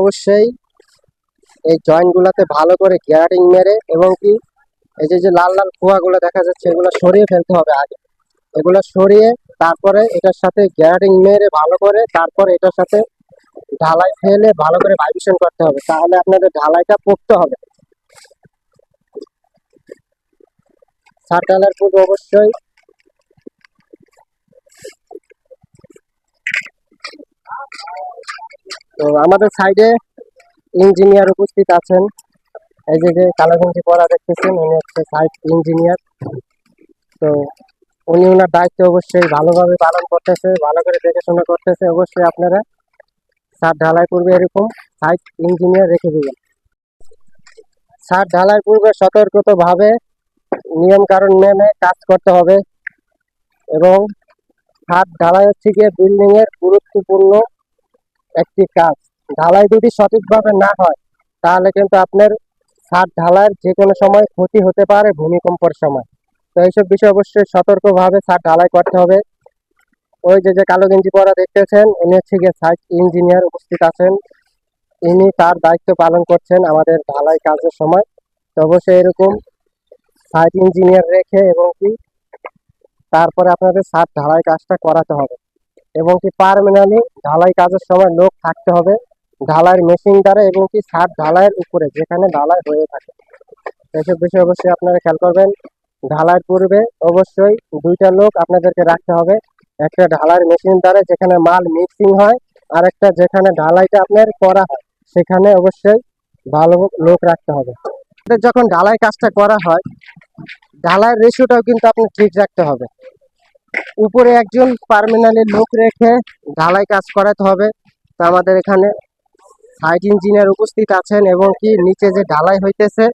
অবশ্যই এই জয়েন্ট গুলাতে ভালো করে গ্যারাটিং মেরে এবং কি এই যে যে লাল লাল খোয়াগুলো দেখা যাচ্ছে এগুলো সরিয়ে ফেলতে হবে আগে। এগুলো সরিয়ে তারপরে এটার সাথে গ্যারাটিং মেরে ভালো করে তারপরে এটার সাথে ঢালাই ফেলে ভালো করে ভাইব্রেশন করতে হবে, তাহলে আপনাদের ঢালাইটা পোক্ত হবে। ছাদ ঢালাইয়ের পূর্বে অবশ্যই তো আমাদের সাইডে ইঞ্জিনিয়ার উপস্থিত আছেন। এই যে যে কালো গেঞ্জি পরা দেখতেছেন উনি হচ্ছে সাইট ইঞ্জিনিয়ার। তো উনি ওনার দায়িত্ব অবশ্যই ভালোভাবে পালন করতেছে, ভালো করে দেখাশোনা করতেছে। অবশ্যই আপনারা ছাদ ঢালাই পূর্বে এরকম সাইট ইঞ্জিনিয়ার রেখে দিবেন। ছাদ ঢালাই পূর্বে সতর্কভাবে নিয়ম কানুন মেনে কাজ করতে হবে এবং ছাদ ঢালাই হচ্ছে গিয়ে বিল্ডিং এর গুরুত্বপূর্ণ একটি কাজ। ঢালাই যদি সঠিকভাবে না হয় তাহলে কিন্তু আপনার ছাদ ঢালাইয়ের যে কোনো সময় ক্ষতি হতে পারে ভূমিকম্পের সময়। তো এইসব বিষয়ে অবশ্যই সতর্কভাবে ছাদ ঢালাই করতে হবে। ওই যে যে কালো গেঞ্জি পরা দেখতেছেন উনি হচ্ছে গিয়ে সাইট ইঞ্জিনিয়ার উপস্থিত আছেন, ইনি তার দায়িত্ব পালন করছেন আমাদের ঢালাই কাজের সময়। তো অবশ্যই এরকম সাইট ইঞ্জিনিয়ার রেখে এবং কি তারপরে আপনাদের ছাদ ঢালাই কাজটা করাতে হবে এবং কি পার্মানেন্টলি ঢালাই কাজের সময় লোক থাকতে হবে ঢালাইয়ের মেশিন দ্বারা এবং কি ছাদ ঢালাইয়ের উপরে যেখানে ঢালাই হয়ে থাকে। এসব বিষয়ে অবশ্যই আপনারা খেয়াল করবেন। ঢালাইয়ের পূর্বে অবশ্যই দুইটা লোক আপনাদেরকে রাখতে হবে, একটা ঢালাইয়ের মেশিন দ্বারা যেখানে মাল মিক্সিং হয় আর একটা যেখানে ঢালাইটা আপনার করা হয় সেখানে অবশ্যই ভালো লোক রাখতে হবে। যখন ঢালাই কাজটা করা হয় ঢালাইয়ের রেশিওটাও কিন্তু আপনি ঠিক রাখতে হবে। উপরে একজন পার্মানেন্ট লোক রেখে ঢালাই কাজ করাতে হবে। তো আমাদের এখানে সাইট ইঞ্জিনিয়ার উপস্থিত আছেন এবং কি নিচে যে ঢালাই হইতেছে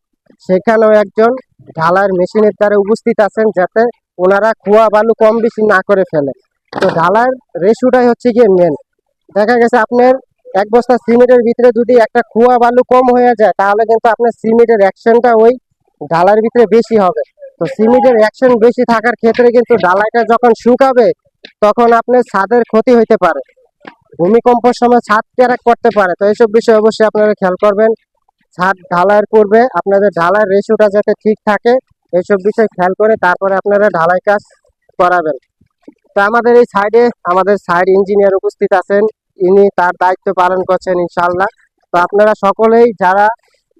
সেখানেও একজন ঢালাইয়ের মেশিনের দ্বারা উপস্থিত আছেন যাতে ওনারা খোয়া বালু কম বেশি না করে ফেলে। তো ঢালাইয়ের রেশিওটাই হচ্ছে গিয়ে মেন। দেখা গেছে আপনার এক বস্তা সিমেন্টের ভিতরে যদি একটা খোয়া বালু কম হয়ে যায় তাহলে কিন্তু আপনার সিমেন্টের অ্যাকশনটা ওই ঢালাইয়ের ভিতরে বেশি হবে। তো সিমেন্টের অ্যাকশন বেশি থাকার ক্ষেত্রে কিন্তু ঢালাইটা যখন শুকাবে তখন আপনার ছাদের ক্ষতি হইতে পারে, ভূমিকম্পের সময় ছাদ ক্র্যাক করতে পারে। তো এইসব বিষয়ে অবশ্যই আপনারা খেয়াল করবেন। ছাদ ঢালাইয়ের পূর্বে আপনাদের ঢালাইয়ের রেশিওটা যাতে ঠিক থাকে এইসব বিষয় খেয়াল করে তারপরে আপনারা ঢালাই কাজ করাবেন। তো আমাদের এই সাইডে আমাদের সাইড ইঞ্জিনিয়ার উপস্থিত আছেন, ইনি তার দায়িত্ব পালন করছেন ইনশাআল্লাহ। তো আপনারা সকলেই যারা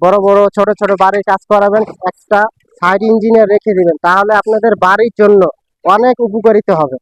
বড় বড় ছোট ছোট বাড়ির কাজ করাবেন একটা সাইড ইঞ্জিনিয়ার রেখে দিবেন, তাহলে আপনাদের বাড়ির জন্য অনেক উপকারিত হবে।